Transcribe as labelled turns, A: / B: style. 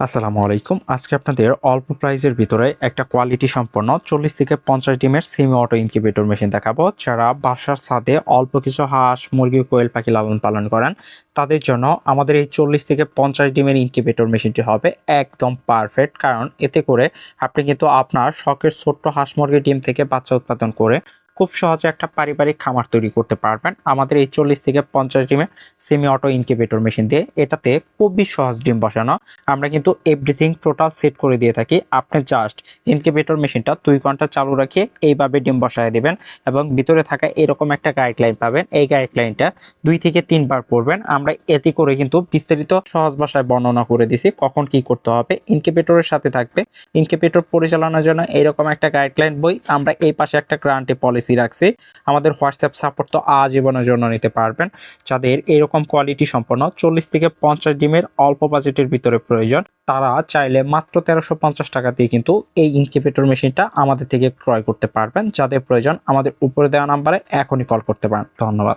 A: আসসালামু আলাইকুম। আজকে আপনাদের অল্প প্রাইজের ভিতরে একটা কোয়ালিটি সম্পন্ন 40 থেকে 50 ডিমের সেমি অটো ইনকিউবেটর মেশিন দেখাবো। যারা বাসার ছাদে অল্প কিছু হাঁস, মুরগি, কোয়েল পাখি লালন পালন করেন, তাদের জন্য আমাদের এই 40 থেকে 50 ডিমের ইনকিউবেটর মেশিনটি হবে একদম পারফেক্ট। কারণ এতে করে আপনি কিন্তু আপনার শখের ছোট্ট হাঁস মুরগির ডিম থেকে বাচ্চা উৎপাদন করে খুব সহজে একটা পারিবারিক খামার তৈরি করতে পারবেন আমাদের এই 40 থেকে 50 ডিমের সেমি অটো ইনকিউবেটর মেশিন দিয়ে। এটাতে খুবই সহজ ডিম বসানো। আমরা কিন্তু এভরিথিং টোটাল সেট করে দিয়ে থাকি। আপনি জাস্ট ইনকিউবেটর মেশিনটা 2 ঘন্টা চালু রেখে এইভাবে ডিম বসায় দিবেন এবং ভিতরে থাকা এরকম একটা গাইডলাইন পাবেন। এই গাইডলাইনটা 2 থেকে 3 বার পড়বেন। আমরা এতে করে কিন্তু বিস্তারিত সহজ ভাষায় বর্ণনা করে দিছি কখন কি করতে হবে। ইনকিউবেটরের সাথে থাকবে ইনকিউবেটর পরিচালনার জন্য এরকম একটা গাইডলাইন বই। আমরা এই পাশে একটা গ্যারান্টি পলিসি রাখছি। আমাদের হোয়াটসঅ্যাপ সাপোর্ট তো আজীবনের জন্য নিতে পারবেন। যাদের এরকম কোয়ালিটি সম্পন্ন 40 থেকে 50 ডিমের অল্প বাজেটের ভিতরে প্রয়োজন, তারা চাইলে মাত্র 1350 টাকা দিয়ে কিন্তু এই ইনকিউবেটর মেশিনটা আমাদের থেকে ক্রয় করতে পারবেন। যাদের প্রয়োজন আমাদের উপরে দেওয়া নাম্বারে এখনই কল করতে পারেন। ধন্যবাদ।